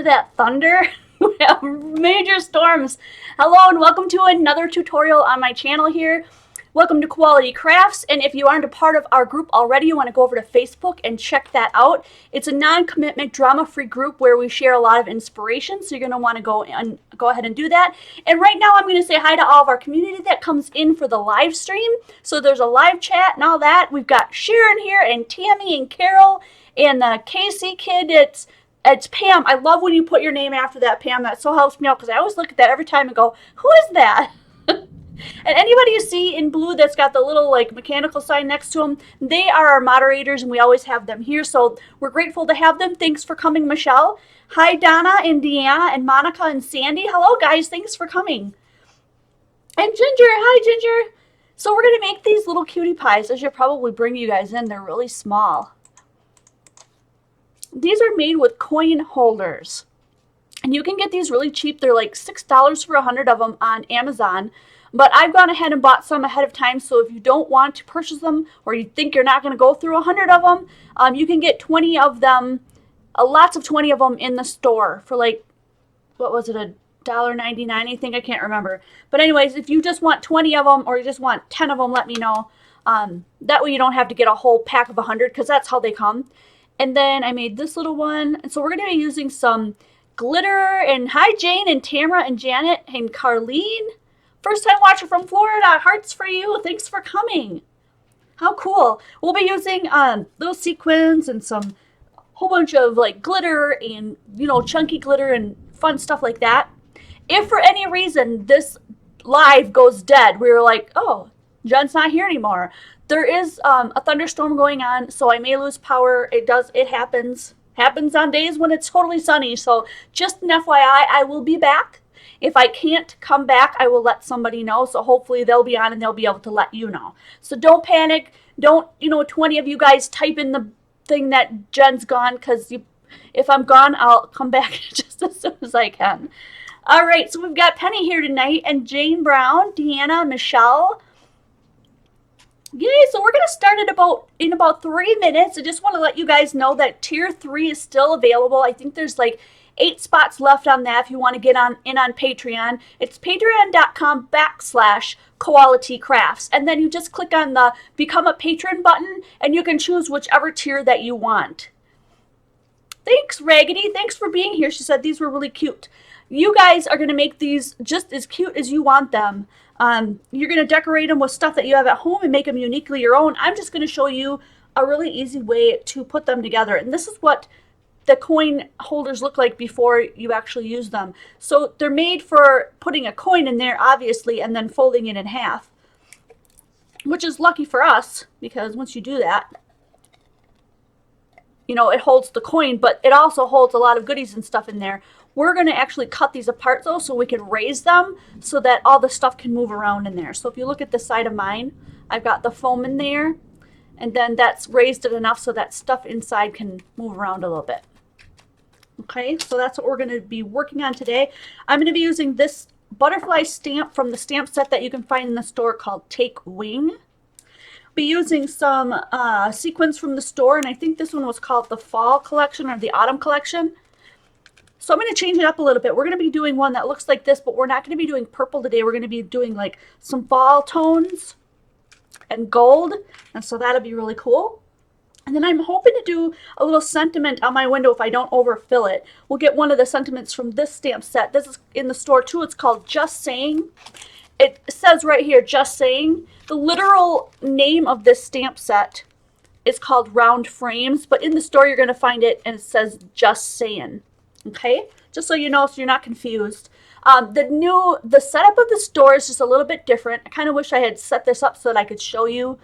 that thunder? We have major storms. Hello and welcome to another tutorial on my channel here. Welcome to Quality Crafts, and if you aren't a part of our group already, you want to go over to Facebook and check that out. It's a non-commitment, drama-free group where we share a lot of inspiration, so you're going to want to go ahead and do that. And right now I'm going to say hi to all of our community that comes in for the live stream. So there's a live chat and all that. We've got Sharon here and Tammy and Carol and the KC kid. It's Pam. I love when you put your name after that, Pam. That so helps me out because I always look at that every time and go, who is that? And anybody you see in blue that's got the little like mechanical sign next to them, they are our moderators and we always have them here. So we're grateful to have them. Thanks for coming, Michelle. Hi, Donna and Deanna and Monica and Sandy. Hello, guys. Thanks for coming. And Ginger. Hi, Ginger. So we're going to make these little cutie pies. I should probably bring you guys in. They're really small. These are made with coin holders. And you can get these really cheap. They're like $6 for 100 of them on Amazon. But I've gone ahead and bought some ahead of time, so if you don't want to purchase them or you think you're not going to go through 100 of them, you can get 20 of them, lots of 20 of them in the store for like, what was it, $1.99, I think? I can't remember. But anyways, if you just want 20 of them or you just want 10 of them, let me know. That way you don't have to get a whole pack of 100 because that's how they come. And then I made this little one. And so we're going to be using some glitter. And hi, Jane and Tamara and Janet and Carlene. First time watcher from Florida. Hearts for you. Thanks for coming. How cool. We'll be using little sequins and some whole bunch of like glitter and, you know, chunky glitter and fun stuff like that. If for any reason this live goes dead, we were like, oh, Jen's not here anymore. There is a thunderstorm going on, so I may lose power. It happens. Happens on days when it's totally sunny. So just an FYI, I will be back. If I can't come back, I will let somebody know. So hopefully they'll be on and they'll be able to let you know. So don't panic. Don't, 20 of you guys type in the thing that Jen's gone, because if I'm gone, I'll come back just as soon as I can. All right, so we've got Penny here tonight and Jane Brown, Deanna, Michelle. Yay, so we're going to start in about 3 minutes. I just want to let you guys know that Tier 3 is still available. I think there's like 8 spots left on that if you want to get in on Patreon. It's patreon.com/qualitycrafts. And then you just click on the Become a Patron button and you can choose whichever tier that you want. Thanks, Raggedy. Thanks for being here. She said these were really cute. You guys are going to make these just as cute as you want them. You're going to decorate them with stuff that you have at home and make them uniquely your own. I'm just going to show you a really easy way to put them together. And this is what the coin holders look like before you actually use them. So they're made for putting a coin in there, obviously, and then folding it in half, which is lucky for us because once you do that, it holds the coin, but it also holds a lot of goodies and stuff in there. We're going to actually cut these apart, though, so we can raise them so that all the stuff can move around in there. So if you look at the side of mine, I've got the foam in there, and then that's raised it enough so that stuff inside can move around a little bit. Okay, so that's what we're going to be working on today. I'm going to be using this butterfly stamp from the stamp set that you can find in the store called Take Wing. Be using some sequins from the store, and I think this one was called the Fall Collection or the Autumn Collection. So I'm going to change it up a little bit. We're going to be doing one that looks like this, but we're not going to be doing purple today. We're going to be doing like some fall tones and gold. And so that'll be really cool. And then I'm hoping to do a little sentiment on my window if I don't overfill it. We'll get one of the sentiments from this stamp set. This is in the store too. It's called Just Saying. It says right here, Just Saying. The literal name of this stamp set is called Round Frames, but in the store you're going to find it and it says Just Saying. Okay, just so you know, so you're not confused. The setup of the store is just a little bit different. I kind of wish I had set this up so that I could show you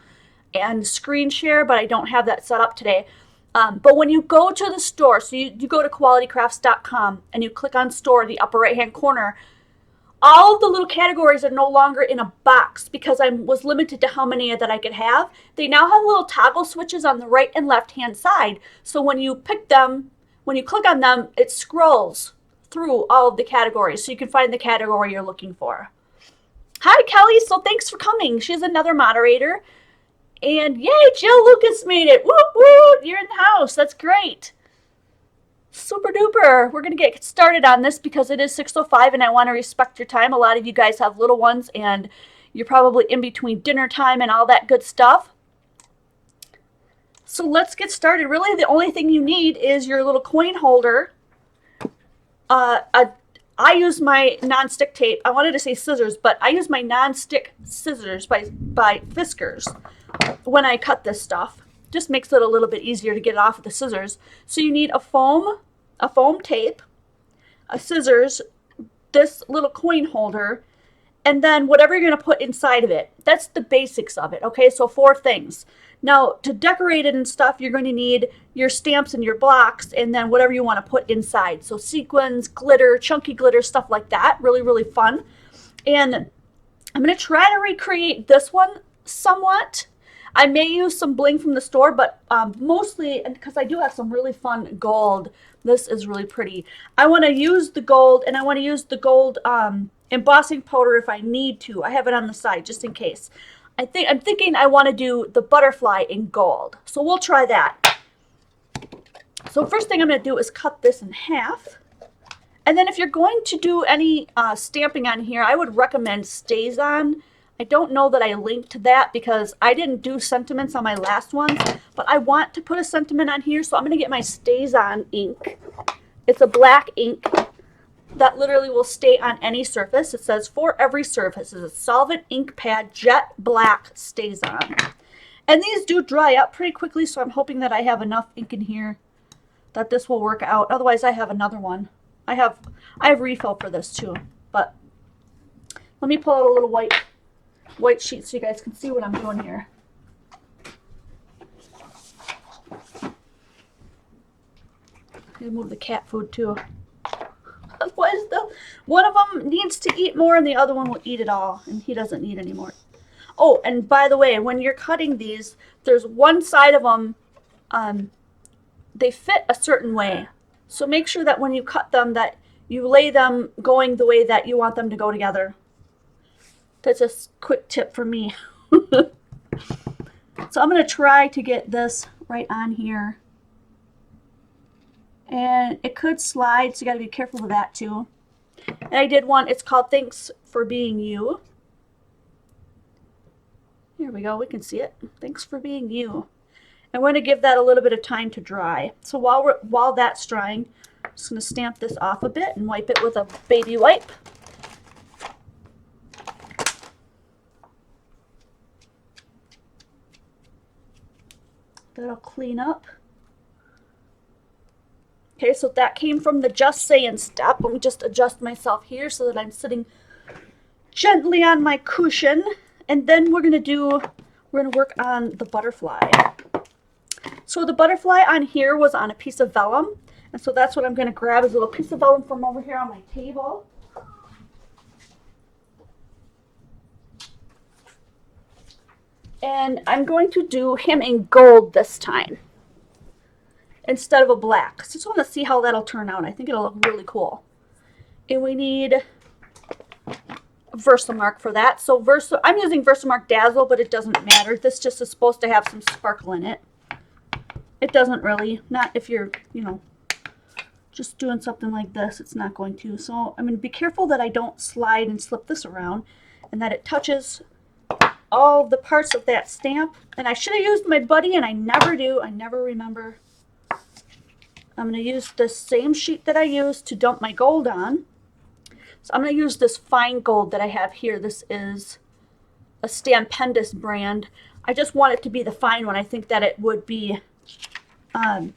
and screen share, but I don't have that set up today. But when you go to the store, so you go to qualitycrafts.com and you click on store in the upper right hand corner, all of the little categories are no longer in a box because I was limited to how many that I could have. They now have little toggle switches on the right and left hand side. So when you pick them, when you click on them, it scrolls through all of the categories so you can find the category you're looking for. Hi, Kelly. So thanks for coming. She's another moderator. And yay, Jill Lucas made it. Whoop, whoop. You're in the house. That's great. Super duper. We're going to get started on this because it is 6:05 and I want to respect your time. A lot of you guys have little ones and you're probably in between dinner time and all that good stuff. So let's get started. Really, the only thing you need is your little coin holder. I use my non-stick tape. I wanted to say scissors, but I use my non-stick scissors by Fiskars when I cut this stuff. Just makes it a little bit easier to get it off with the scissors. So you need a foam tape, a scissors, this little coin holder, and then whatever you're going to put inside of it. That's the basics of it, okay? So 4 things. Now, to decorate it and stuff, you're going to need your stamps and your blocks, and then whatever you want to put inside. So sequins, glitter, chunky glitter, stuff like that. Really, really fun. And I'm going to try to recreate this one somewhat. I may use some bling from the store, but mostly, because I do have some really fun gold. This is really pretty. I want to use the gold, and I want to use the gold embossing powder if I need to. I have it on the side just in case. I'm thinking I want to do the butterfly in gold. So we'll try that. So first thing I'm going to do is cut this in half. And then if you're going to do any stamping on here, I would recommend StazOn. I don't know that I linked that because I didn't do sentiments on my last one, but I want to put a sentiment on here, so I'm going to get my StazOn ink. It's a black ink that literally will stay on any surface. It says for every surface. It's a solvent ink pad, jet black StazOn. And these do dry up pretty quickly, so I'm hoping that I have enough ink in here that this will work out. Otherwise, I have another one. I have refill for this too, but let me pull out a little white sheet so you guys can see what I'm doing here. I'm gonna move the cat food too. Otherwise, one of them needs to eat more and the other one will eat it all, and he doesn't need any more. Oh, and by the way, when you're cutting these, there's one side of them, they fit a certain way. So make sure that when you cut them that you lay them going the way that you want them to go together. That's a quick tip for me. So I'm going to try to get this right on here. And it could slide, so you got to be careful with that too. And I did one, it's called Thanks for Being You. Here we go, we can see it. Thanks for being you. And we're going to give that a little bit of time to dry. So while that's drying, I'm just going to stamp this off a bit and wipe it with a baby wipe. That'll clean up. Okay, so that came from the just saying step. Let me just adjust myself here so that I'm sitting gently on my cushion. And then we're going to work on the butterfly. So the butterfly on here was on a piece of vellum. And so that's what I'm going to grab, is a little piece of vellum from over here on my table. And I'm going to do him in gold this time instead of a black. So I just want to see how that'll turn out. I think it'll look really cool. And we need a Versamark for that. So I'm using Versamark Dazzle, but it doesn't matter. This just is supposed to have some sparkle in it. It doesn't really, not if you're, just doing something like this, it's not going to. So I'm going to be careful that I don't slide and slip this around and that it touches all the parts of that stamp. And I should have used my buddy, and I never do. I never remember. I'm going to use the same sheet that I used to dump my gold on. So I'm going to use this fine gold that I have here. This is a Stampendous brand. I just want it to be the fine one. I think that it would be, I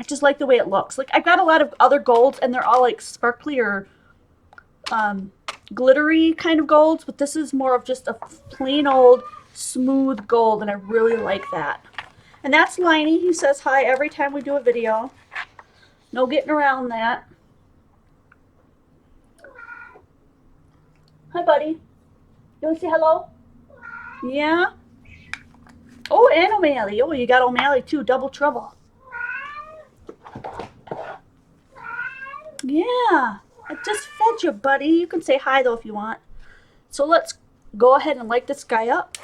just like the way it looks. Like, I've got a lot of other golds, and they're all like sparkly or glittery kind of golds, but this is more of just a plain old smooth gold, and I really like that. And that's Liney. He says hi every time we do a video. No getting around that. Hi, buddy. You want to say hello? Yeah? Oh, and O'Malley. Oh, you got O'Malley too. Double trouble. Yeah. I just fed you, buddy. You can say hi, though, if you want. So let's go ahead and light this guy up.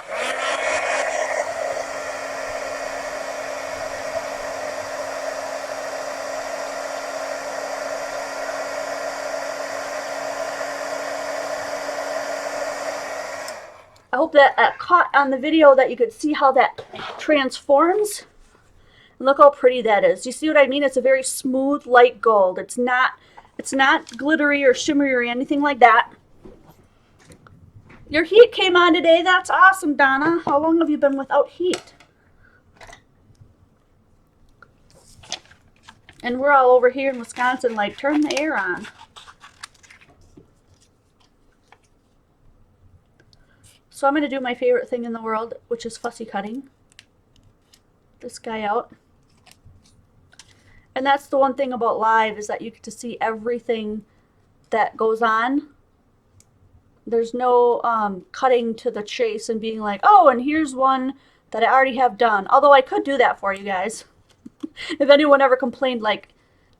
I hope that caught on the video, that you could see how that transforms. And look how pretty that is. You see what I mean? It's a very smooth, light gold. It's not glittery or shimmery or anything like that. Your heat came on today. That's awesome, Donna. How long have you been without heat? And we're all over here in Wisconsin like, turn the air on. So I'm going to do my favorite thing in the world, which is fussy cutting this guy out. And that's the one thing about live, is that you get to see everything that goes on. There's no cutting to the chase and being like, oh, and here's one that I already have done. Although I could do that for you guys. If anyone ever complained like,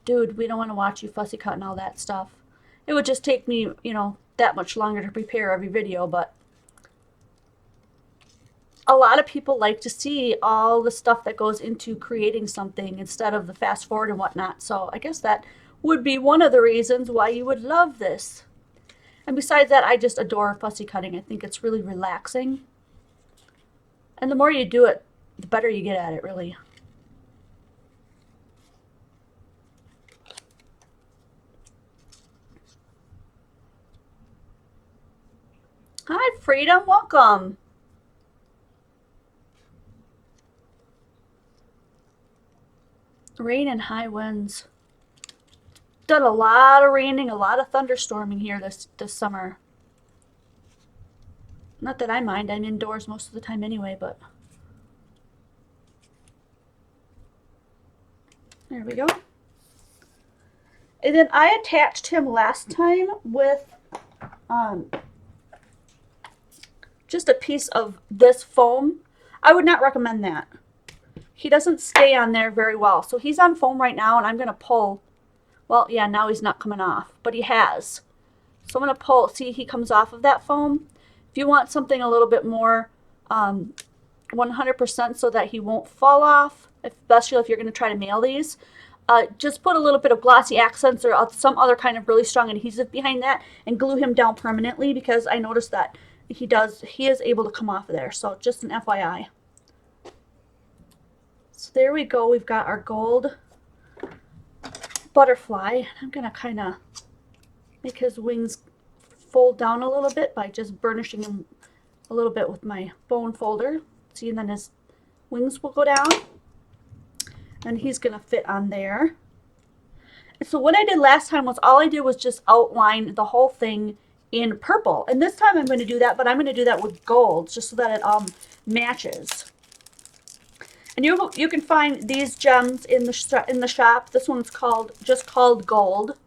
dude, we don't want to watch you fussy cut and all that stuff. It would just take me, you know, that much longer to prepare every video. But a lot of people like to see all the stuff that goes into creating something instead of the fast forward and whatnot. So I guess that would be one of the reasons why you would love this. And besides that, I just adore fussy cutting. I think it's really relaxing. And the more you do it, the better you get at it, really. Hi, Freedom. Welcome. Rain and high winds. Done a lot of raining, a lot of thunderstorming here this summer. Not that I mind. I'm indoors most of the time anyway, but there we go. And then I attached him last time with just a piece of this foam. I would not recommend that. He doesn't stay on there very well. So he's on foam right now, and I'm going to pull. Well, yeah, now he's not coming off, but he has. So I'm going to pull. See, he comes off of that foam. If you want something a little bit more 100% so that he won't fall off, especially if you're going to try to mail these, just put a little bit of glossy accents or some other kind of really strong adhesive behind that and glue him down permanently, because I noticed that he is able to come off of there. So just an FYI. So there we go. We've got our gold butterfly. I'm going to kind of make his wings fold down a little bit by just burnishing him a little bit with my bone folder. See, and then his wings will go down. And he's going to fit on there. And so what I did last time was all I did was just outline the whole thing in purple. And this time I'm going to do that, but I'm going to do that with gold just so that it matches. And you can find these gems in the shop. This one's just called gold.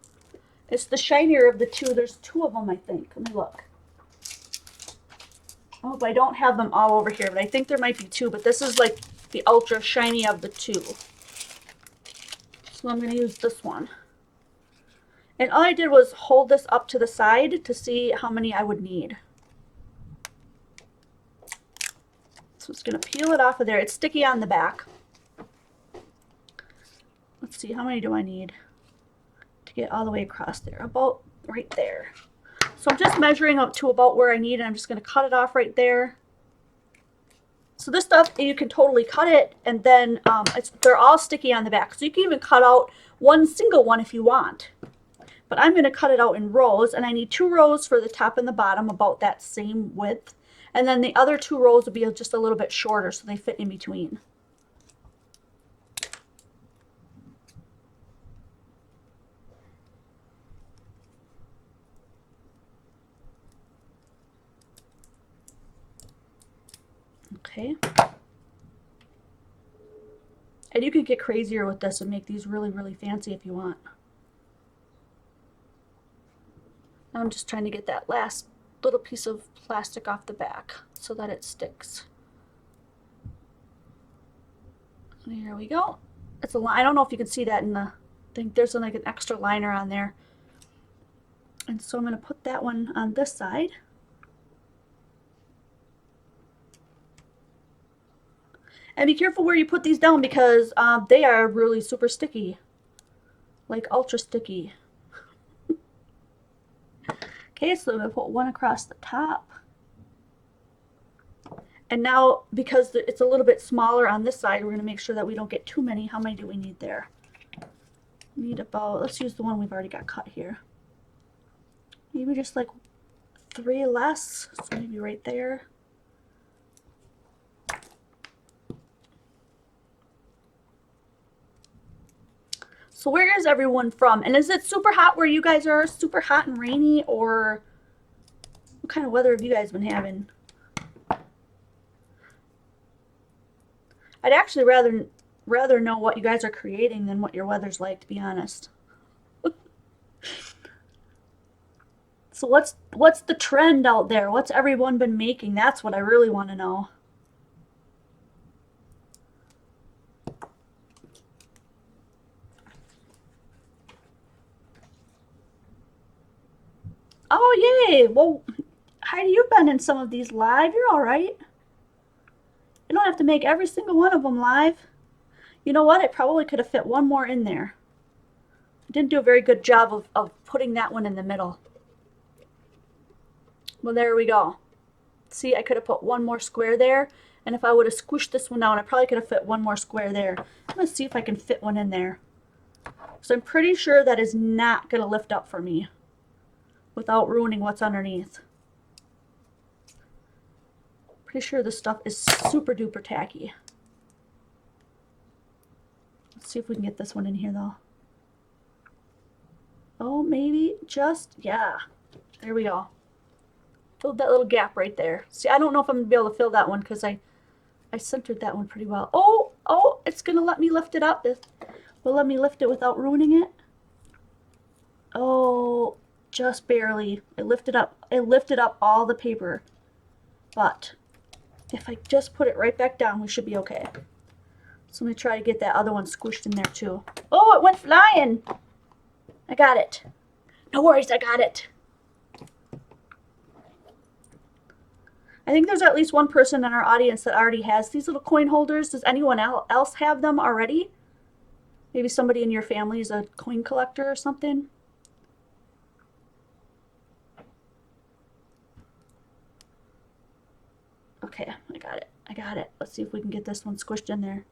It's the shinier of the two. There's two of them, I think. Let me look. I hope I don't have them all over here, but I think there might be two. But this is like the ultra shiny of the two. So I'm going to use this one. And all I did was hold this up to the side to see how many I would need. So it's going to peel it off of there. It's sticky on the back. Let's see, how many do I need to get all the way across there? About right there. So I'm just measuring up to about where I need, and I'm just going to cut it off right there. So this stuff, you can totally cut it, and then they're all sticky on the back. So you can even cut out one single one if you want. But I'm going to cut it out in rows, and I need 2 rows for the top and the bottom, about that same width. And then the other 2 rows will be just a little bit shorter so they fit in between. Okay. And you can get crazier with this and make these really, really fancy if you want. I'm just trying to get that last little piece of plastic off the back so that it sticks. There we go. It's a line. I don't know if you can see that in the thing. There's like an extra liner on there. And so I'm going to put that one on this side. And be careful where you put these down, because they are really super sticky. Like ultra sticky. Okay, so I'm going to put one across the top. And now, because it's a little bit smaller on this side, we're going to make sure that we don't get too many. How many do we need there? We need about, let's use the one we've already got cut here. Maybe just like 3 less, so maybe right there. So where is everyone from? And is it super hot where you guys are? Super hot and rainy? Or what kind of weather have you guys been having? I'd actually rather know what you guys are creating than what your weather's like, to be honest. So what's the trend out there? What's everyone been making? That's what I really want to know. Oh, yay! Well, Heidi, you've been in some of these live. You're all right. You don't have to make every single one of them live. You know what? I probably could have fit one more in there. I didn't do a very good job of putting that one in the middle. Well, there we go. See, I could have put one more square there. And if I would have squished this one down, I probably could have fit one more square there. I'm going to see if I can fit one in there. So I'm pretty sure that is not going to lift up for me without ruining what's underneath. Pretty sure this stuff is super duper tacky. Let's see if we can get this one in here though. Oh, maybe just, yeah. There we go. Filled that little gap right there. See, I don't know if I'm going to be able to fill that one because I centered that one pretty well. Oh, it's going to let me lift it up. It will let me lift it without ruining it. Oh, just barely. It lifted up all the paper. But if I just put it right back down, we should be okay. So let me try to get that other one squished in there too. Oh, it went flying. I got it. No worries, I got it. I think there's at least one person in our audience that already has these little coin holders. Does anyone else have them already? Maybe somebody in your family is a coin collector or something. Okay, I got it. I got it. Let's see if we can get this one squished in there.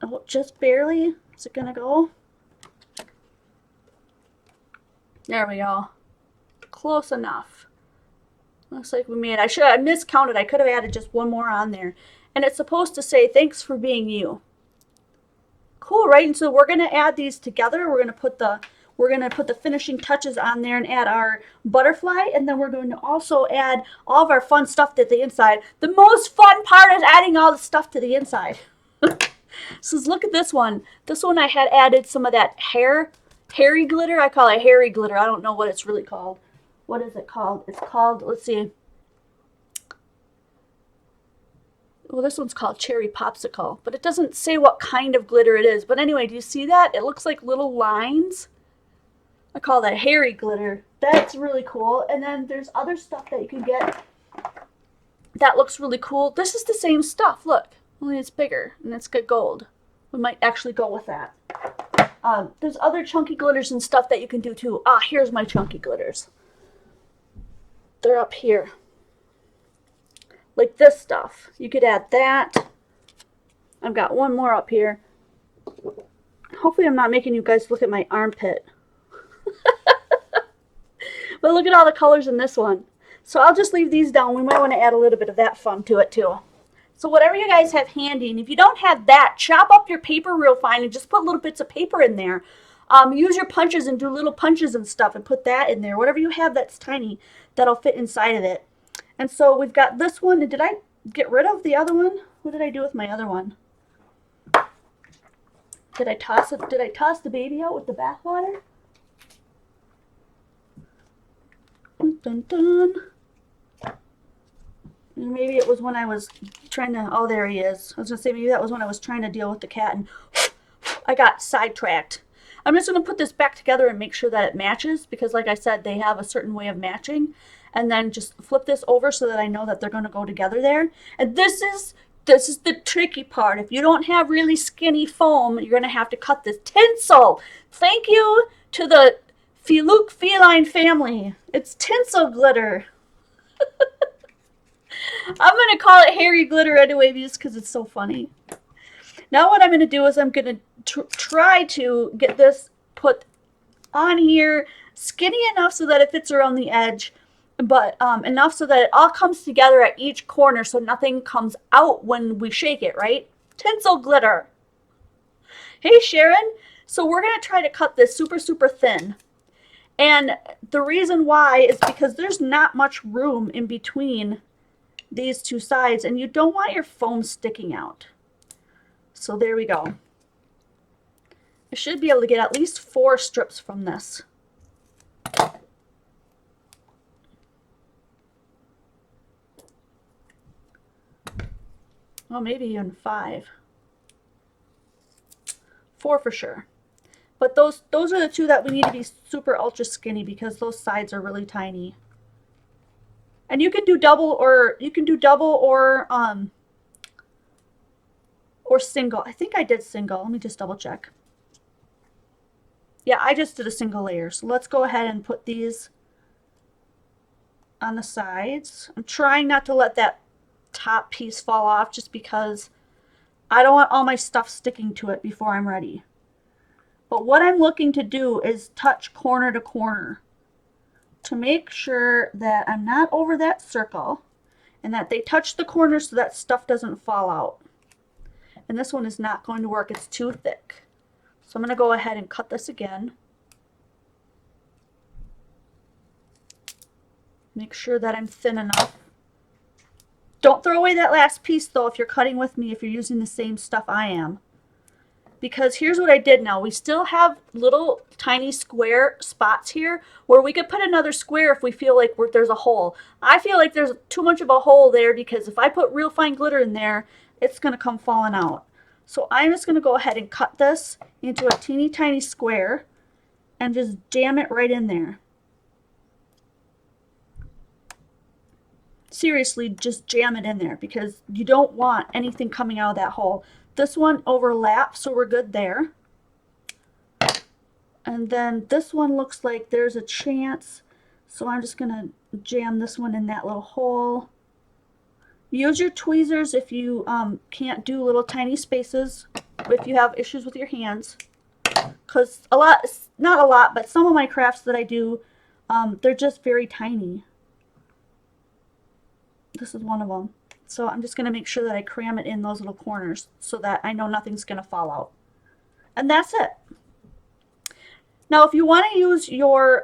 Oh, just barely. Is it gonna go? There we go. Close enough. Looks like we made it. I miscounted. I could have added just one more on there. And it's supposed to say, thanks for being you. Cool, right? And so we're gonna add these together. We're gonna put the finishing touches on there and add our butterfly, and then we're going to also add all of our fun stuff to the inside. The most fun part is adding all the stuff to the inside. So look at this one. This one I had added some of that hairy glitter. I call it hairy glitter. I don't know what it's really called. What is it called? It's called, let's see. Well, this one's called Cherry Popsicle, but it doesn't say what kind of glitter it is. But anyway, do you see that? It looks like little lines. I call that hairy glitter. That's really cool. And then there's other stuff that you can get that looks really cool. This is the same stuff. Look, only it's bigger and it's got gold. We might actually go with that. There's other chunky glitters and stuff that you can do too. Ah, here's my chunky glitters. They're up here. Like this stuff. You could add that. I've got one more up here. Hopefully I'm not making you guys look at my armpit. But look at all the colors in this one. So I'll just leave these down. We might want to add a little bit of that fun to it too. So whatever you guys have handy, and if you don't have that, chop up your paper real fine and just put little bits of paper in there. Use your punches and do little punches and stuff and put that in there. Whatever you have that's tiny, that'll fit inside of it. And so we've got this one. Did I get rid of the other one? What did I do with my other one? Did I toss it? Did I toss the baby out with the bathwater? Dun, dun, dun. Maybe it was when I was trying to, oh, there he is. I was going to say maybe that was when I was trying to deal with the cat and I got sidetracked. I'm just going to put this back together and make sure that it matches because like I said, they have a certain way of matching. And then just flip this over so that I know that they're going to go together there. And this is this is the tricky part. If you don't have really skinny foam, you're going to have to cut this tinsel. Thank you to the Filuke feline family. It's tinsel glitter. I'm going to call it hairy glitter anyway just because it's so funny. Now what I'm going to do is I'm going to try to get this put on here skinny enough so that it fits around the edge, but enough so that it all comes together at each corner so nothing comes out when we shake it, right? Tinsel glitter. Hey Sharon, so we're going to try to cut this super, super thin. And the reason why is because there's not much room in between these two sides and you don't want your foam sticking out. So there we go. I should be able to get at least 4 strips from this. Well, maybe even 5. 4 for sure. But those are the 2 that we need to be super ultra skinny because those sides are really tiny. And you can do double or single. I think I did single. Let me just double check. Yeah, I just did a single layer. So let's go ahead and put these on the sides. I'm trying not to let that top piece fall off just because I don't want all my stuff sticking to it before I'm ready. But what I'm looking to do is touch corner to corner to make sure that I'm not over that circle and that they touch the corner so that stuff doesn't fall out. And this one is not going to work. It's too thick. So I'm going to go ahead and cut this again. Make sure that I'm thin enough. Don't throw away that last piece though if you're cutting with me, if you're using the same stuff I am. Because here's what I did now. We still have little tiny square spots here where we could put another square if we feel like there's a hole. I feel like there's too much of a hole there because if I put real fine glitter in there, it's going to come falling out. So I'm just going to go ahead and cut this into a teeny tiny square and just jam it right in there. Seriously, just jam it in there because you don't want anything coming out of that hole. This one overlaps, so we're good there. And then this one looks like there's a chance, so I'm just going to jam this one in that little hole. Use your tweezers if you can't do little tiny spaces, if you have issues with your hands. Because not a lot, but some of my crafts that I do, they're just very tiny. This is one of them. So I'm just going to make sure that I cram it in those little corners so that I know nothing's going to fall out. And that's it. Now if you want to use your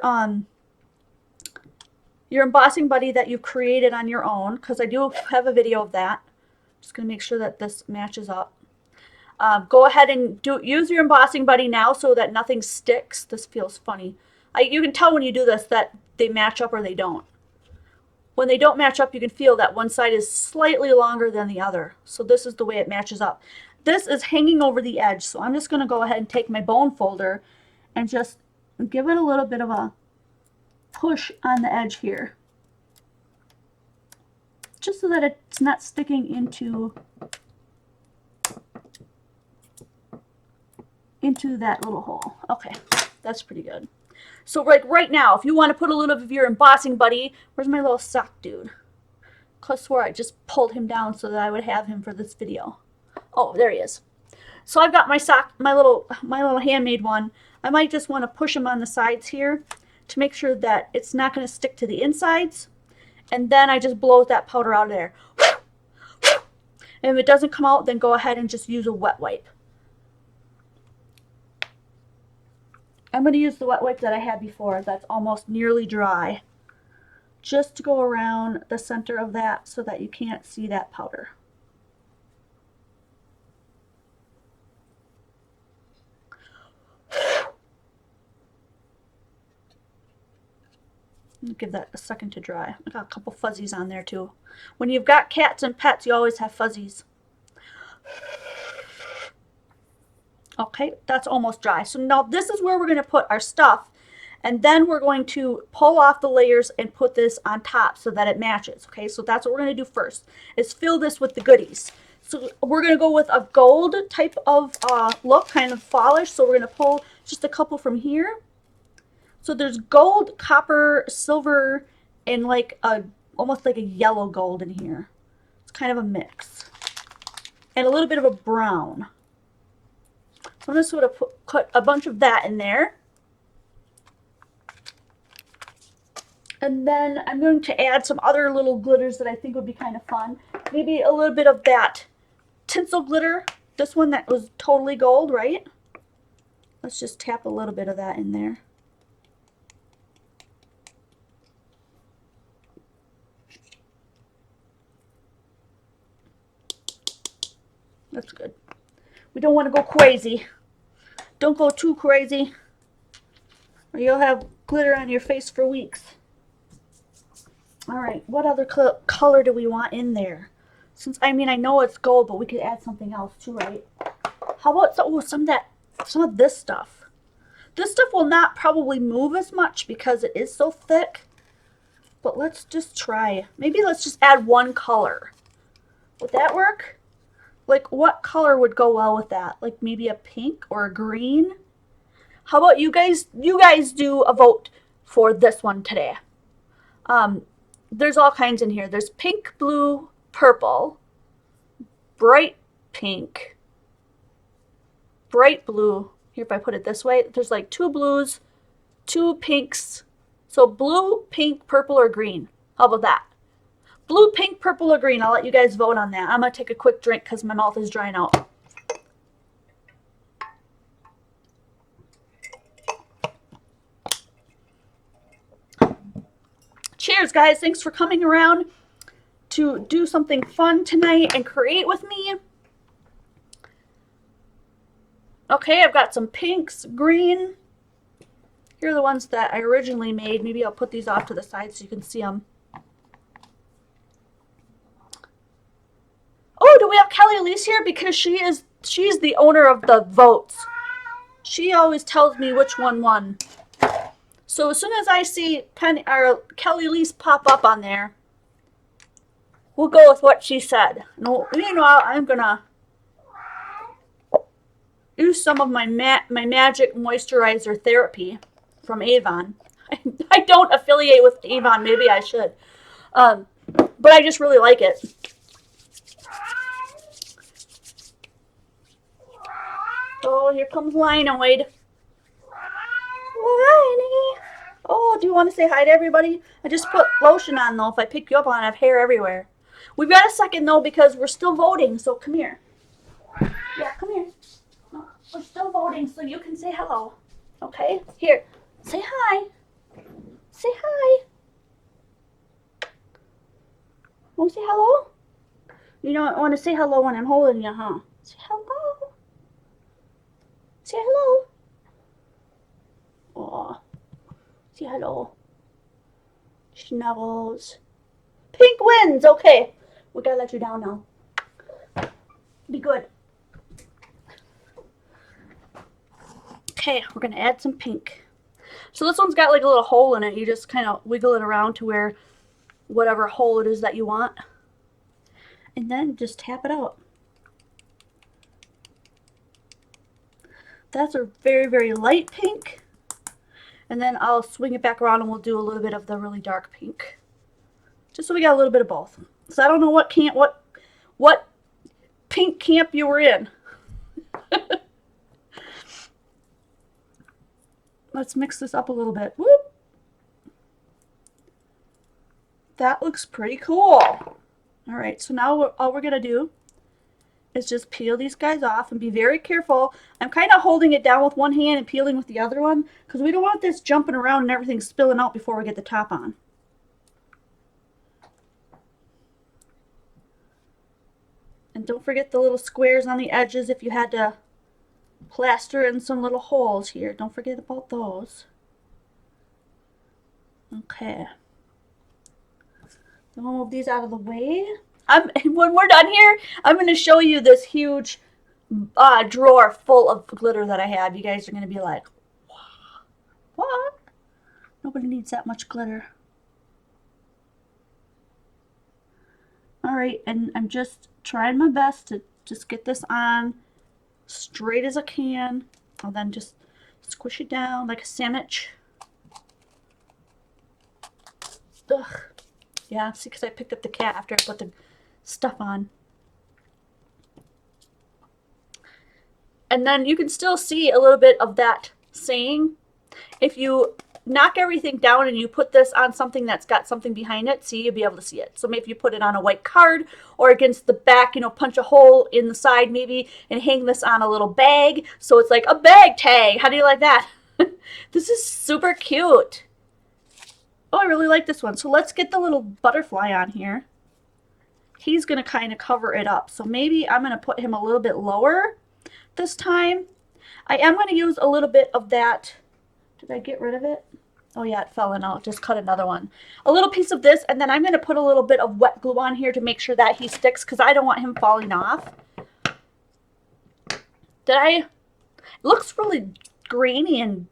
embossing buddy that you've created on your own, because I do have a video of that. Just going to make sure that this matches up. Go ahead and use your embossing buddy now so that nothing sticks. This feels funny. You can tell when you do this that they match up or they don't. When they don't match up, you can feel that one side is slightly longer than the other. So this is the way it matches up. This is hanging over the edge, so I'm just going to go ahead and take my bone folder and just give it a little bit of a push on the edge here. Just so that it's not sticking into that little hole. Okay, that's pretty good. So like right now, if you want to put a little bit of your embossing buddy, where's my little sock dude? I swore I just pulled him down so that I would have him for this video. Oh, there he is. So I've got my sock, my little handmade one. I might just want to push him on the sides here to make sure that it's not going to stick to the insides. And then I just blow that powder out of there. And if it doesn't come out, then go ahead and just use a wet wipe. I'm going to use the wet wipe that I had before that's almost nearly dry, just to go around the center of that so that you can't see that powder. Give that a second to dry. I got a couple fuzzies on there too. When you've got cats and pets, you always have fuzzies. Okay, that's almost dry. So now this is where we're going to put our stuff, and then we're going to pull off the layers and put this on top so that it matches. Okay, so that's what we're going to do first, is fill this with the goodies. So we're going to go with a gold type of look, kind of fallish. So we're going to pull just a couple from here. So there's gold, copper, silver, and like almost like a yellow gold in here. It's kind of a mix. And a little bit of a brown. So I'm just going to put a bunch of that in there. And then I'm going to add some other little glitters that I think would be kind of fun. Maybe a little bit of that tinsel glitter. This one that was totally gold, right? Let's just tap a little bit of that in there. That's good. We don't want to go crazy. Don't go too crazy, or you'll have glitter on your face for weeks. All right, what other color do we want in there? Since, I mean, I know it's gold, but we could add something else too, right? How about some of this stuff? This stuff will not probably move as much because it is so thick, but let's just try. Maybe let's just add one color. Would that work? Like, what color would go well with that? Like maybe a pink or a green? How about you guys? You guys do a vote for this one today. There's all kinds in here. There's pink, blue, purple, bright pink, bright blue. Here, if I put it this way, there's like 2 blues, 2 pinks. So blue, pink, purple, or green. How about that? Blue, pink, purple, or green. I'll let you guys vote on that. I'm going to take a quick drink because my mouth is drying out. Cheers, guys. Thanks for coming around to do something fun tonight and create with me. Okay, I've got some pinks, green. Here are the ones that I originally made. Maybe I'll put these off to the side so you can see them. Oh, do we have Kelly Elise here? Because she's the owner of the votes. She always tells me which one won. So as soon as I see Kelly Elise pop up on there, we'll go with what she said. No, meanwhile, I'm gonna use some of my magic moisturizer therapy from Avon. I don't affiliate with Avon. Maybe I should, but I just really like it. Oh, here comes Linoid. Liney. Oh, do you want to say hi to everybody? I just put lotion on, though. If I pick you up on it, I have hair everywhere. We've got a second, though, because we're still voting, so come here. Yeah, come here. We're still voting, so you can say hello. Okay? Here. Say hi. Say hi. Want to say hello? You don't want to say hello when I'm holding you, huh? Say hello. Say hello. Aw. Say hello. Snuggles. Pink wins. Okay. We gotta let you down now. Be good. Okay, we're gonna add some pink. So this one's got like a little hole in it. You just kind of wiggle it around to where whatever hole it is that you want. And then just tap it out. That's a very, very light pink. And then I'll swing it back around and we'll do a little bit of the really dark pink. Just so we got a little bit of both. So I don't know what pink camp you were in. Let's mix this up a little bit. Whoop. That looks pretty cool. All right, so now all we're gonna do is just peel these guys off and be very careful. I'm kind of holding it down with one hand and peeling with the other one because we don't want this jumping around and everything spilling out before we get the top on. And don't forget the little squares on the edges if you had to plaster in some little holes here. Don't forget about those. Okay. Then we'll move these out of the way. When we're done here, I'm going to show you this huge drawer full of glitter that I have. You guys are going to be like, what? Nobody needs that much glitter. All right, and I'm just trying my best to just get this on straight as I can. And then just squish it down like a sandwich. Ugh. Yeah, see, because I picked up the cat after I put the stuff on. And then you can still see a little bit of that saying. If you knock everything down and you put this on something that's got something behind it, see, you'll be able to see it. So maybe you put it on a white card or against the back, you know, punch a hole in the side maybe and hang this on a little bag. So it's like a bag tag. How do you like that? This is super cute. Oh, I really like this one. So let's get the little butterfly on here. He's going to kind of cover it up. So maybe I'm going to put him a little bit lower this time. I am going to use a little bit of that. Did I get rid of it? Oh yeah, it fell in. I'll just cut another one. A little piece of this, and then I'm going to put a little bit of wet glue on here to make sure that he sticks because I don't want him falling off. It looks really grainy and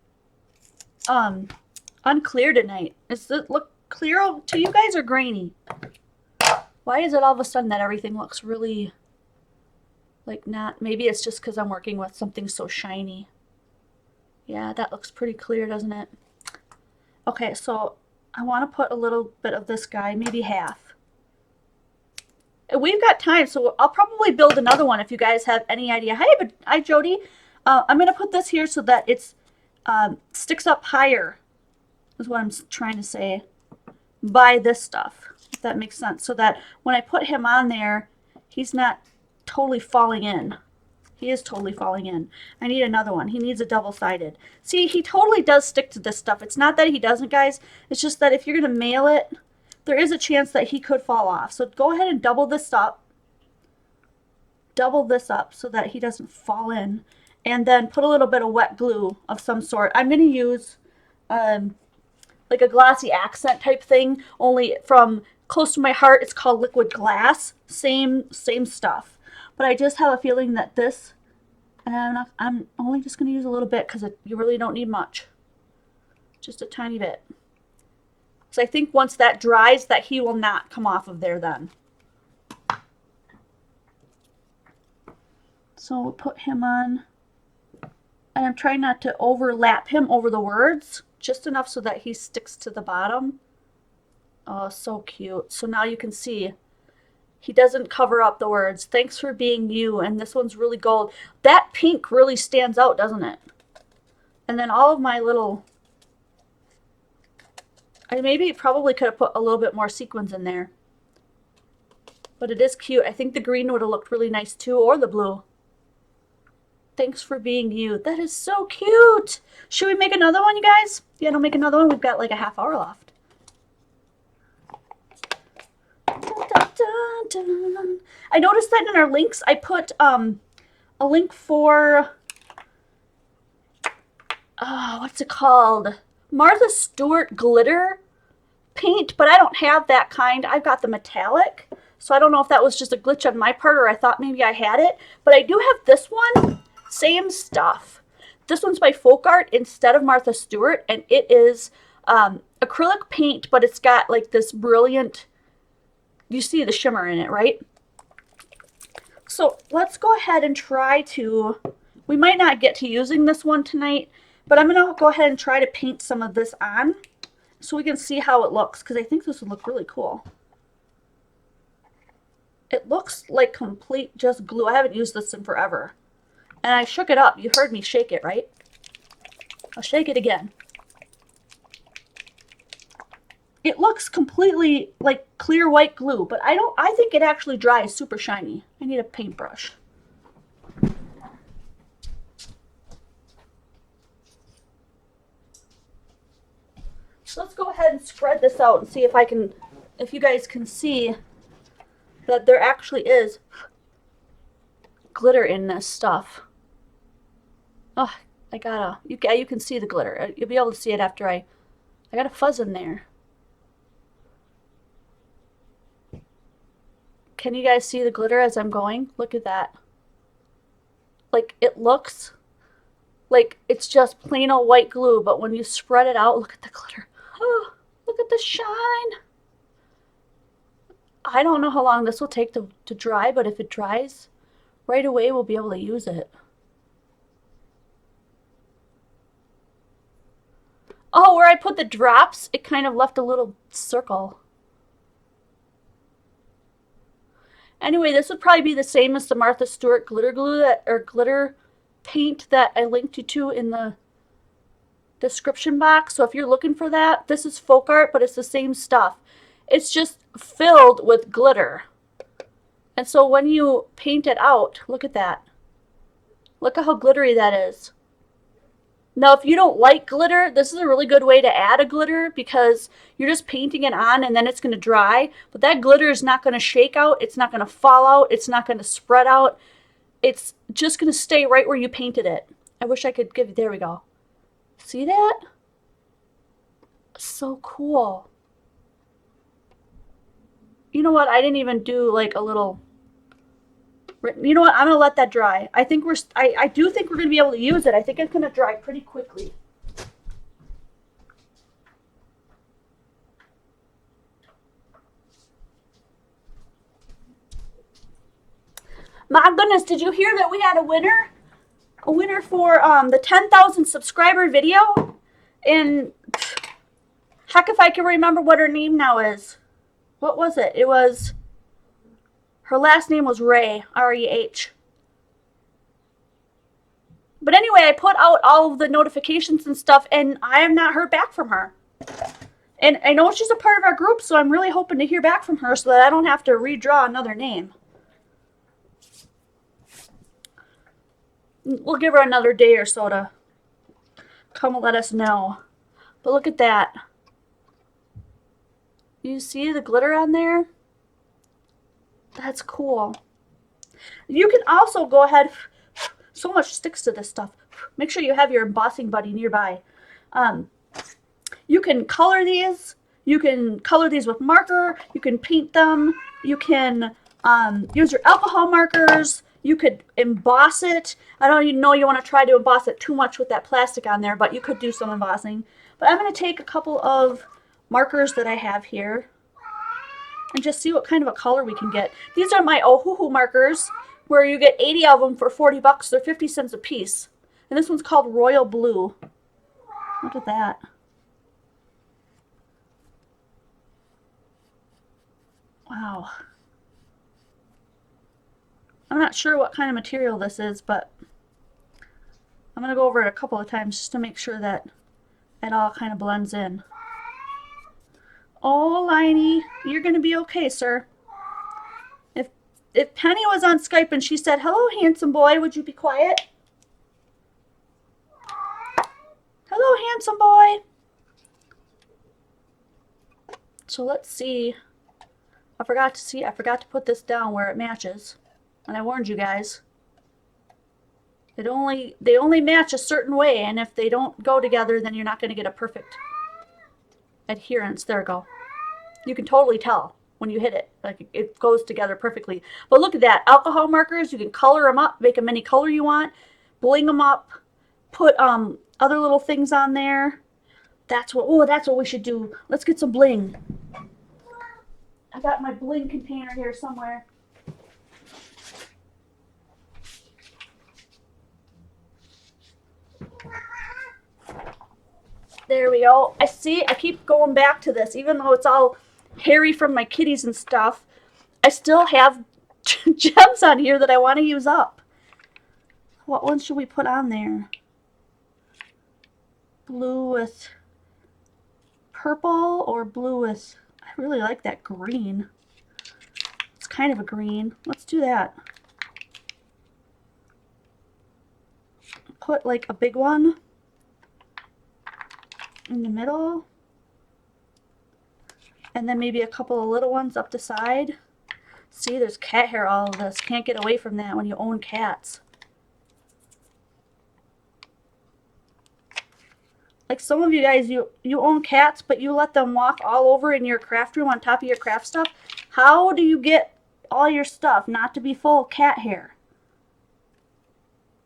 unclear tonight. Does it look clear to you guys or grainy? Why is it all of a sudden that everything looks really like not? Maybe it's just because I'm working with something so shiny. Yeah, that looks pretty clear, doesn't it? Okay, so I want to put a little bit of this guy, maybe half. We've got time, so I'll probably build another one if you guys have any idea. Hi, Jody. I'm going to put this here so that it's sticks up higher, is what I'm trying to say, by this stuff, if that makes sense. So that when I put him on there, he's not totally falling in. He is totally falling in. I need another one. He needs a double-sided. See, he totally does stick to this stuff. It's not that he doesn't, guys. It's just that if you're going to mail it, there is a chance that he could fall off. So go ahead and double this up. Double this up so that he doesn't fall in. And then put a little bit of wet glue of some sort. I'm going to use like a glossy accent type thing, only from close to my heart. It's called liquid glass. Same stuff. But I just have a feeling that this, and I'm only just going to use a little bit because you really don't need much. Just a tiny bit. So I think once that dries, that he will not come off of there then. So we'll put him on. And I'm trying not to overlap him over the words. Just enough so that he sticks to the bottom. Oh, so cute. So now you can see. He doesn't cover up the words. Thanks for being you. And this one's really gold. That pink really stands out, doesn't it? And then all of my little... I maybe probably could have put a little bit more sequins in there. But it is cute. I think the green would have looked really nice too. Or the blue. Thanks for being you. That is so cute. Should we make another one, you guys? Yeah, we'll make another one. We've got like a half hour left. Dun, dun, dun. I noticed that in our links, I put a link for, what's it called? Martha Stewart glitter paint, but I don't have that kind. I've got the metallic, so I don't know if that was just a glitch on my part or I thought maybe I had it, but I do have this one, same stuff. This one's by Folk Art instead of Martha Stewart, and it is acrylic paint, but it's got like this brilliant, you see the shimmer in it, right? So let's go ahead and try to, we might not get to using this one tonight, but I'm going to go ahead and try to paint some of this on so we can see how it looks, because I think this would look really cool. It looks like complete just glue. I haven't used this in forever. And I shook it up. You heard me shake it, right? I'll shake it again. It looks completely like clear white glue, but I think it actually dries super shiny. I need a paintbrush. So let's go ahead and spread this out and see if you guys can see that there actually is glitter in this stuff. Oh, you can see the glitter. You'll be able to see it after I got a fuzz in there. Can you guys see the glitter as I'm going? Look at that. Like, it looks like it's just plain old white glue, but when you spread it out, look at the glitter. Oh, look at the shine. I don't know how long this will take to dry, but if it dries right away, we'll be able to use it. Oh, where I put the drops, it kind of left a little circle. Anyway, this would probably be the same as the Martha Stewart glitter glue that, or glitter paint that I linked you to in the description box. So if you're looking for that, this is folk art, but it's the same stuff. It's just filled with glitter. And so when you paint it out, look at that. Look at how glittery that is. Now, if you don't like glitter, this is a really good way to add a glitter because you're just painting it on and then it's going to dry. But that glitter is not going to shake out. It's not going to fall out. It's not going to spread out. It's just going to stay right where you painted it. I wish I could give you, there we go. See that? So cool. You know what? I didn't even do like a little... You know what? I'm going to let that dry. I do think we're going to be able to use it. I think it's going to dry pretty quickly. My goodness, did you hear that we had a winner? A winner for the 10,000 subscriber video? And heck if I can remember what her name now is. What was it? It was... Her last name was Ray, R-E-H. But anyway, I put out all of the notifications and stuff, and I have not heard back from her. And I know she's a part of our group, so I'm really hoping to hear back from her so that I don't have to redraw another name. We'll give her another day or so to come and let us know. But look at that. You see the glitter on there? That's cool. You can also go ahead, so much sticks to this stuff. Make sure you have your embossing buddy nearby. You can color these. You can color these with marker. You can paint them. You can use your alcohol markers. You could emboss it. I don't even know you want to try to emboss it too much with that plastic on there, but you could do some embossing. But I'm going to take a couple of markers that I have here and just see what kind of a color we can get. These are my Ohuhu markers, where you get 80 of them for 40 bucks. They're 50 cents a piece. And this one's called Royal Blue. Look at that. Wow. I'm not sure what kind of material this is, but I'm going to go over it a couple of times just to make sure that it all kind of blends in. Oh, Liney, you're going to be okay, sir. If Penny was on Skype and she said, "Hello, handsome boy," would you be quiet? Hello, handsome boy. So let's see. I forgot to put this down where it matches. And I warned you guys. They only match a certain way, and if they don't go together, then you're not going to get a perfect adherence. There we go. You can totally tell when you hit it. Like, it goes together perfectly. But look at that. Alcohol markers, you can color them up, make them any color you want, bling them up, put other little things on there. That's what we should do. Let's get some bling. I got my bling container here somewhere. There we go. I keep going back to this, even though it's all hairy from my kitties and stuff. I still have gems on here that I want to use up. What one should we put on there? Blue with purple or blue with... I really like that green. It's kind of a green. Let's do that. Put like a big one in the middle. And then maybe a couple of little ones up the side. See, there's cat hair all of this. Can't get away from that when you own cats. Like some of you guys, you own cats, but you let them walk all over in your craft room on top of your craft stuff. How do you get all your stuff not to be full of cat hair?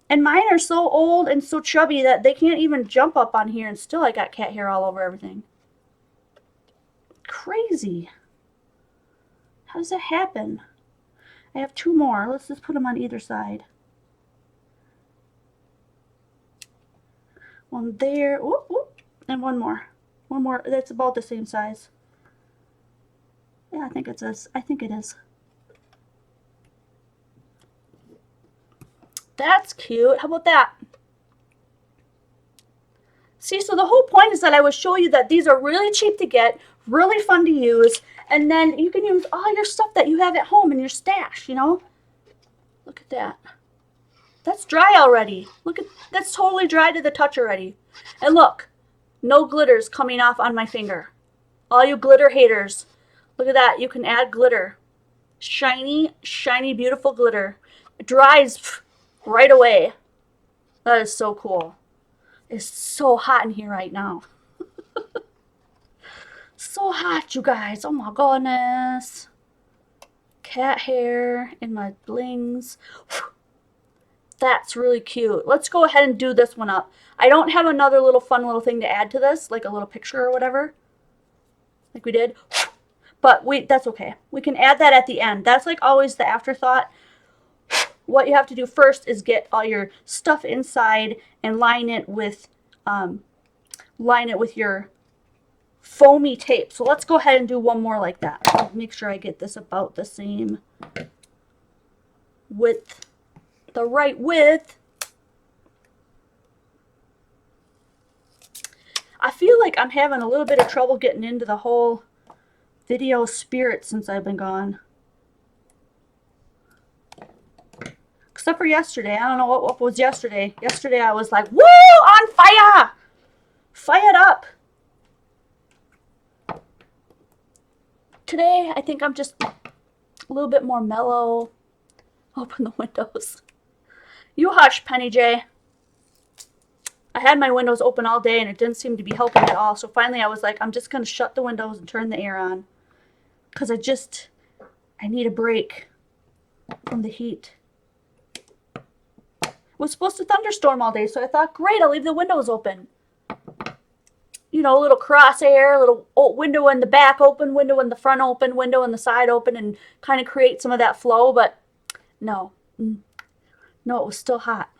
And mine are so old and so chubby that they can't even jump up on here, and still I got cat hair all over everything. Crazy. How does that happen? I have 2 more. Let's just put them on either side. One there. Whoop, whoop. And one more. One more. That's about the same size. Yeah, I think it's this. I think it is. That's cute. How about that? See, so the whole point is that I would show you that these are really cheap to get, really fun to use, and then you can use all your stuff that you have at home in your stash, you know? Look at that. That's dry already. Look at, that's totally dry to the touch already. And look, no glitters coming off on my finger. All you glitter haters, look at that. You can add glitter. Shiny, shiny, beautiful glitter. It dries right away. That is so cool. It's so hot in here right now. So hot, you guys. Oh my goodness. Cat hair in my blings. That's really cute. Let's go ahead and do this one up. I don't have another little fun little thing to add to this, like a little picture or whatever, like we did. But that's okay. We can add that at the end. That's like always the afterthought. What you have to do first is get all your stuff inside and line it with your foamy tape. So let's go ahead and do one more like that. I'll make sure I get this about the same width, the right width. I feel like I'm having a little bit of trouble getting into the whole video spirit since I've been gone. Except for yesterday. I don't know what was yesterday. Yesterday I was like, woo, on fire! Fired up. Today I think I'm just a little bit more mellow. Open the windows. You hush, Penny J. I had my windows open all day and it didn't seem to be helping at all. So finally I was like, I'm just going to shut the windows and turn the air on. Because I need a break from the heat. It was supposed to thunderstorm all day, so I thought, great, I'll leave the windows open. You know, a little crosshair, a little window in the back open, window in the front open, window in the side open, and kind of create some of that flow, but no. No, it was still hot.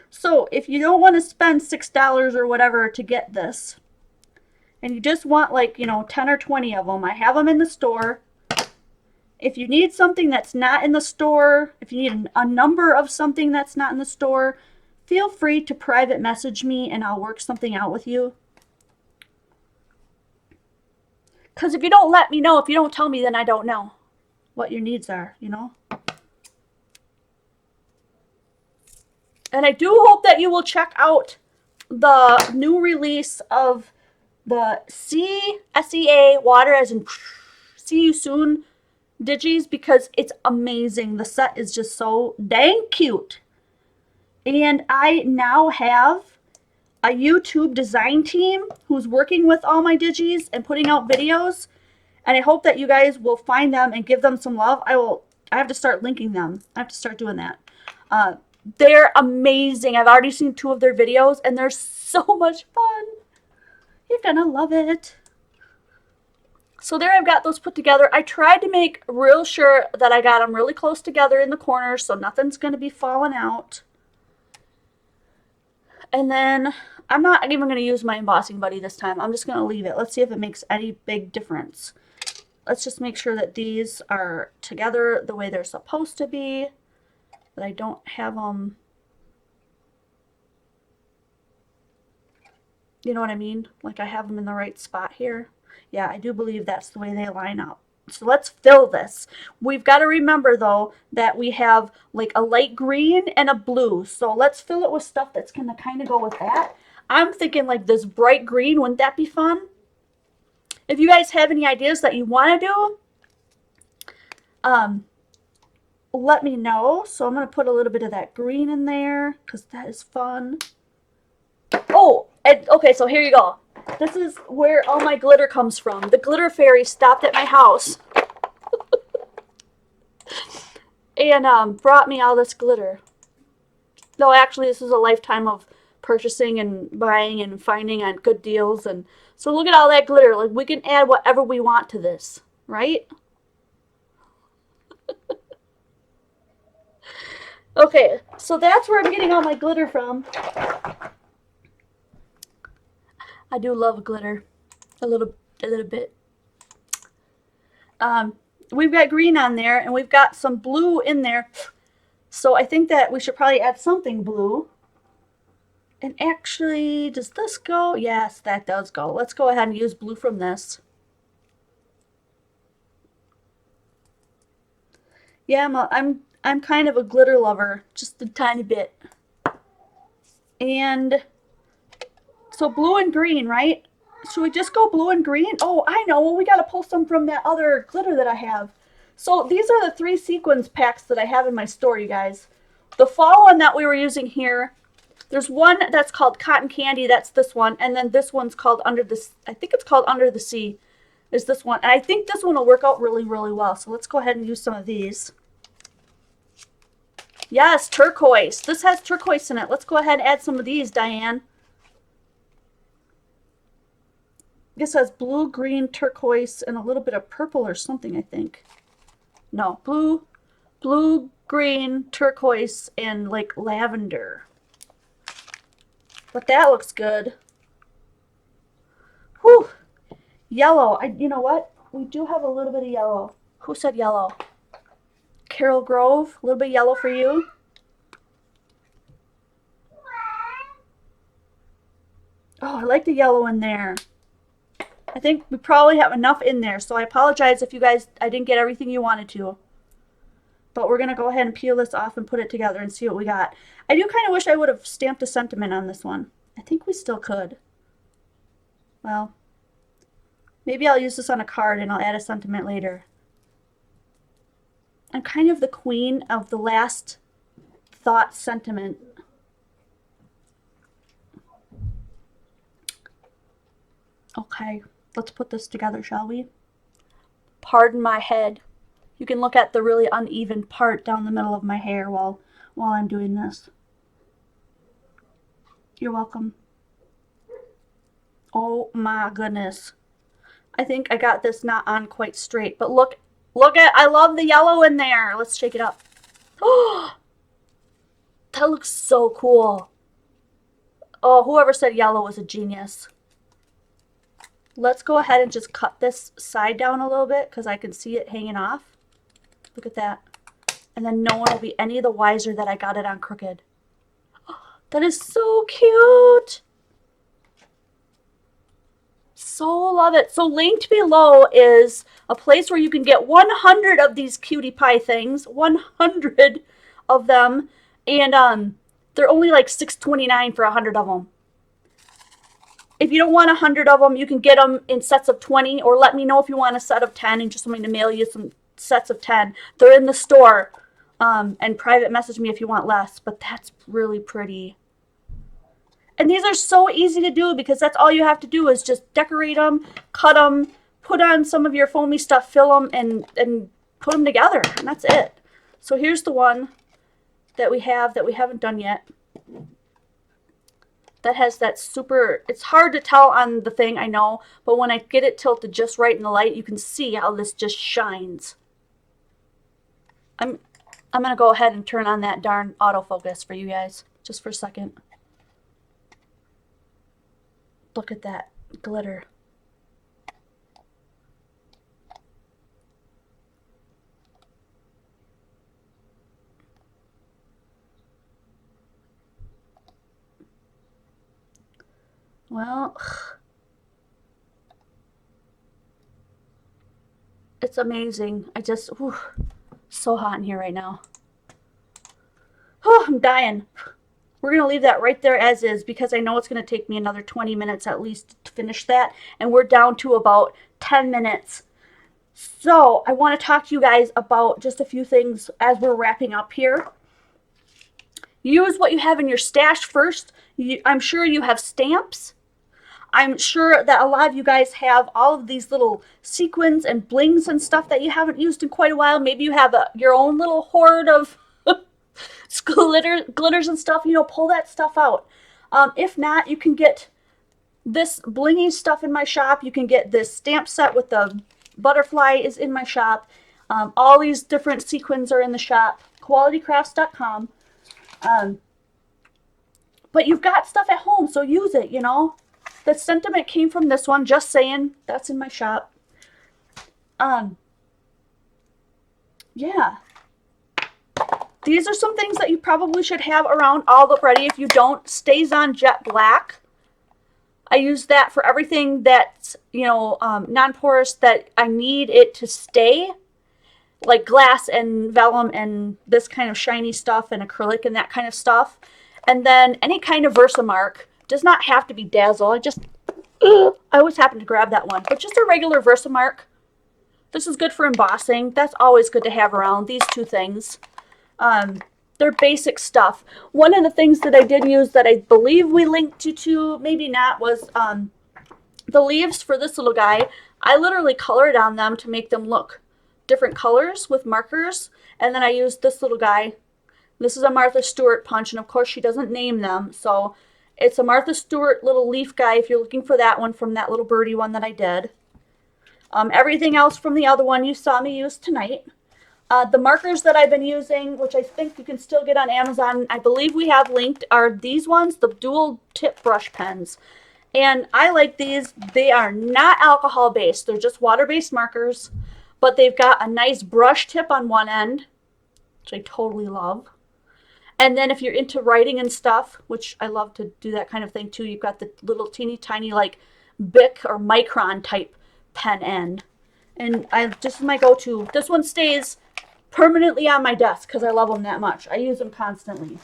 So if you don't want to spend $6 or whatever to get this, and you just want like, you know, 10 or 20 of them, I have them in the store. If you need something that's not in the store, if you need a number of something that's not in the store, feel free to private message me and I'll work something out with you. Because if you don't let me know, if you don't tell me, then I don't know what your needs are, you know. And I do hope that you will check out the new release of the SEA water, as in see you soon digis, because it's amazing. The set is just so dang cute. And I now have a YouTube design team who's working with all my digis and putting out videos. And I hope that you guys will find them and give them some love. I have to start linking them. I have to start doing that. They're amazing. I've already seen 2 of their videos and they're so much fun. You're gonna love it. So there I've got those put together. I tried to make real sure that I got them really close together in the corners so nothing's gonna be falling out. And then I'm not even gonna use my embossing buddy this time. I'm just gonna leave it. Let's see if it makes any big difference. Let's just make sure that these are together the way they're supposed to be. That I don't have them, you know what I mean? Like I have them in the right spot here. Yeah, I do believe that's the way they line up. So let's fill this. We've got to remember though that we have like a light green and a blue. So let's fill it with stuff that's going to kind of go with that. I'm thinking like this bright green. Wouldn't that be fun? If you guys have any ideas that you want to do, let me know. So I'm going to put a little bit of that green in there because that is fun. Oh, and, okay, so here you go. This is where all my glitter comes from. The glitter fairy stopped at my house and brought me all this glitter. No, actually, this is a lifetime of purchasing and buying and finding on good deals. And so look at all that glitter. Like, we can add whatever we want to this, right? Okay, so that's where I'm getting all my glitter from. I do love glitter a little bit. We've got green on there, and we've got some blue in there. So I think that we should probably add something blue. And actually, does this go? Yes, that does go. Let's go ahead and use blue from this. Yeah, I'm kind of a glitter lover, just a tiny bit. And so blue and green, right? Should we just go blue and green? Oh, I know. Well, we got to pull some from that other glitter that I have. So these are the 3 sequins packs that I have in my store, you guys. The fall one that we were using here, there's one that's called Cotton Candy. That's this one. And then this one's called Under the, I think it's called Under the Sea, is this one. And I think this one will work out really, really well. So let's go ahead and use some of these. Yes, turquoise. This has turquoise in it. Let's go ahead and add some of these, Diane. This has blue, green, turquoise, and a little bit of purple or something, I think. No, blue, green, turquoise, and like lavender. But that looks good. Whew. Yellow. You know what? We do have a little bit of yellow. Who said yellow? Carol Grove. A little bit of yellow for you. Oh, I like the yellow in there. I think we probably have enough in there, so I apologize if you guys, I didn't get everything you wanted to. But we're going to go ahead and peel this off and put it together and see what we got. I do kind of wish I would have stamped a sentiment on this one. I think we still could. Well, maybe I'll use this on a card and I'll add a sentiment later. I'm kind of the queen of the last thought sentiment. Okay. Let's put this together, shall we? Pardon my head. You can look at the really uneven part down the middle of my hair while I'm doing this. You're welcome. Oh my goodness. I think I got this not on quite straight, but look at, I love the yellow in there. Let's shake it up. Oh, that looks so cool. Oh, whoever said yellow was a genius. Let's go ahead and just cut this side down a little bit because I can see it hanging off. Look at that. And then no one will be any the wiser that I got it on crooked. Oh, that is so cute. So love it. So linked below is a place where you can get 100 of these cutie pie things. 100 of them. And they're only like $6.29 for 100 of them. If you don't want 100 of them, you can get them in sets of 20, or let me know if you want a set of 10 and just want me to mail you some sets of 10. They're in the store, and private message me if you want less, but that's really pretty. And these are so easy to do because that's all you have to do is just decorate them, cut them, put on some of your foamy stuff, fill them, and put them together, and that's it. So here's the one that we haven't done yet. That has that super, it's hard to tell on the thing, I know, but when I get it tilted just right in the light, you can see how this just shines. I'm going to go ahead and turn on that darn autofocus for you guys, just for a second. Look at that glitter. Well, it's amazing. So hot in here right now. Oh, I'm dying. We're going to leave that right there as is because I know it's going to take me another 20 minutes at least to finish that. And we're down to about 10 minutes. So I want to talk to you guys about just a few things as we're wrapping up here. Use what you have in your stash first. I'm sure you have stamps. I'm sure that a lot of you guys have all of these little sequins and blings and stuff that you haven't used in quite a while. Maybe you have your own little hoard of glitters and stuff. You know, pull that stuff out. If not, you can get this blingy stuff in my shop. You can get this stamp set with the butterfly is in my shop. All these different sequins are in the shop. qualitycrafts.com. But you've got stuff at home, so use it, you know. The sentiment came from this one, just saying. That's in my shop. Yeah. These are some things that you probably should have around already. If you don't, Stays On Jet Black. I use that for everything that's, you know, non-porous that I need it to stay. Like glass and vellum and this kind of shiny stuff and acrylic and that kind of stuff. And then any kind of Versamark. Does not have to be Dazzle. I always happen to grab that one. But just a regular Versamark. This is good for embossing. That's always good to have around. These two things. They're basic stuff. One of the things that I did use that I believe we linked you to, maybe not, was the leaves for this little guy. I literally colored on them to make them look different colors with markers. And then I used this little guy. This is a Martha Stewart punch, and of course she doesn't name them. So it's a Martha Stewart little leaf guy if you're looking for that one from that little birdie one that I did. Everything else from the other one you saw me use tonight. The markers that I've been using, which I think you can still get on Amazon, I believe we have linked, are these ones, the dual tip brush pens. And I like these. They are not alcohol based. They're just water based markers, but they've got a nice brush tip on one end, which I totally love. And then if you're into writing and stuff, which I love to do that kind of thing too, you've got the little teeny tiny like Bic or Micron type pen end. And this is my go-to. This one stays permanently on my desk because I love them that much. I use them constantly.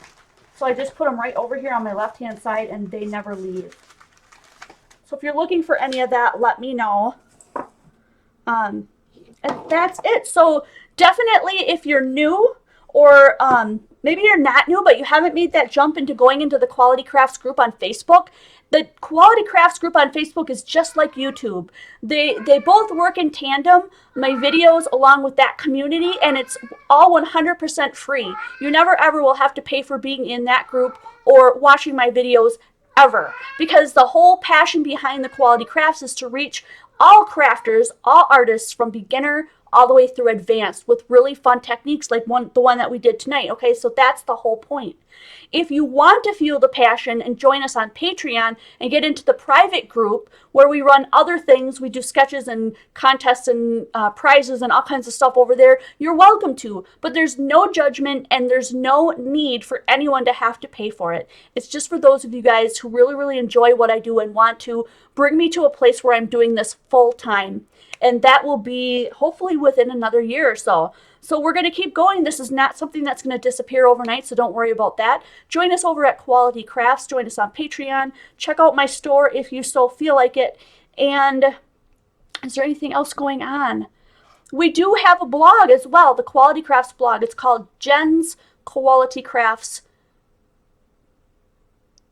So I just put them right over here on my left-hand side and they never leave. So if you're looking for any of that, let me know. And that's it. So definitely if you're new or maybe you're not new, but you haven't made that jump into going into the Quality Crafts group on Facebook, the Quality Crafts group on Facebook is just like YouTube. They both work in tandem, my videos along with that community, and it's all 100% free. You never ever will have to pay for being in that group or watching my videos ever, because the whole passion behind the Quality Crafts is to reach all crafters, all artists from beginner all the way through advanced with really fun techniques like the one that we did tonight. Okay, so that's the whole point. If you want to feel the passion and join us on Patreon and get into the private group where we run other things, we do sketches and contests and prizes and all kinds of stuff over there, you're welcome to. But there's no judgment and there's no need for anyone to have to pay for it. It's just for those of you guys who really, really enjoy what I do and want to bring me to a place where I'm doing this full time. And that will be hopefully within another year or so. So we're going to keep going. This is not something that's going to disappear overnight, so don't worry about that. Join us over at Quality Crafts. Join us on Patreon. Check out my store if you so feel like it. And is there anything else going on? We do have a blog as well, the Quality Crafts blog. It's called Jen's Quality Crafts.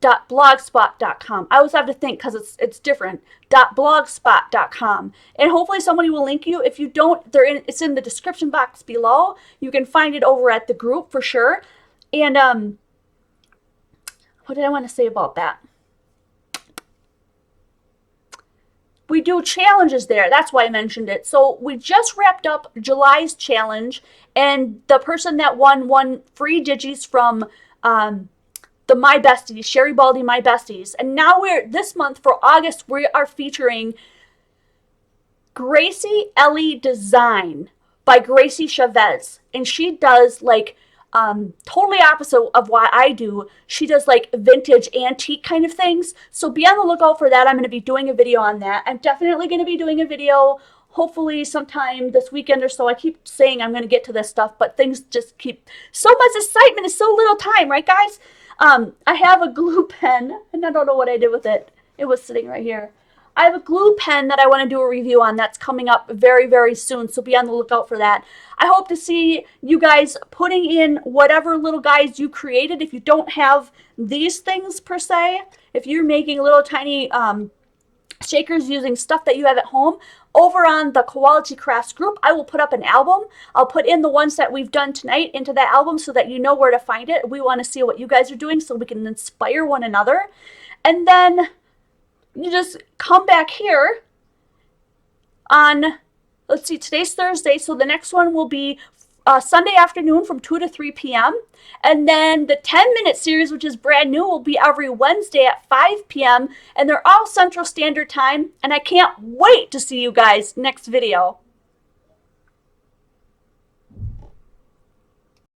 .blogspot.com. I always have to think because it's different. .blogspot.com. And hopefully somebody will link you. If you don't, it's in the description box below. You can find it over at the group for sure. And what did I want to say about that? We do challenges there. That's why I mentioned it. So we just wrapped up July's challenge, and the person that won free digis from the My Besties, Sherry Baldy My Besties. And now this month for August, we are featuring Gracie Ellie Design by Gracie Chavez. And she does like totally opposite of what I do. She does like vintage antique kind of things. So be on the lookout for that. I'm going to be doing a video on that. I'm definitely going to be doing a video hopefully sometime this weekend or so. I keep saying I'm going to get to this stuff, but things just keep so much excitement and so little time, right guys? I have a glue pen, and I don't know what I did with it. It was sitting right here. I have a glue pen that I want to do a review on that's coming up very, very soon, so be on the lookout for that. I hope to see you guys putting in whatever little guides you created. If you don't have these things per se, if you're making little tiny Shakers using stuff that you have at home. Over on the Koalogy Crafts group, I will put up an album. I'll put in the ones that we've done tonight into that album so that you know where to find it. We want to see what you guys are doing so we can inspire one another. And then you just come back here on, let's see, today's Thursday, so the next one will be Sunday afternoon from 2 to 3 p.m. And then the 10-minute series, which is brand new, will be every Wednesday at 5 p.m. And they're all Central Standard Time. And I can't wait to see you guys next video.